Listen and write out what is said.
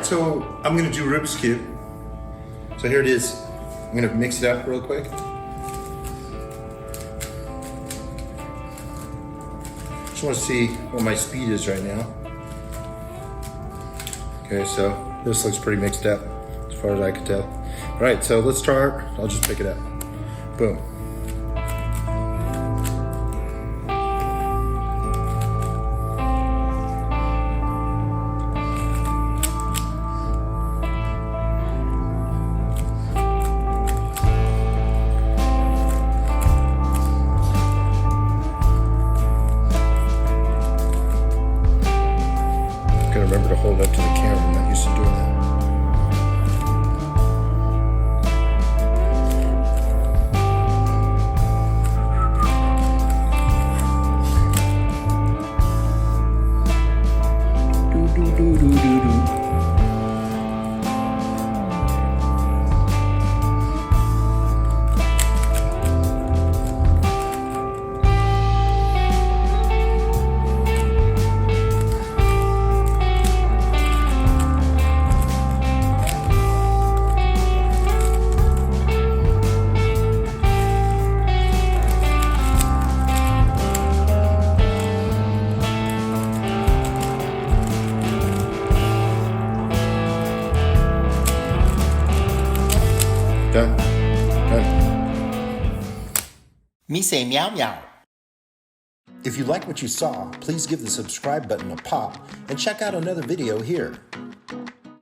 so I'm gonna do Rubik's Cube. So here it is. I'm gonna mix it up real quick. Just wanna see what my speed is right now. Okay, so this looks pretty mixed up as far as I can tell. All right, so let's start. I'll just pick it up. Boom. Gotta remember to hold up to the camera. I'm not used to doing that. Done. Done. Me say meow meow. If you like what you saw, please give the subscribe button a pop and check out another video here.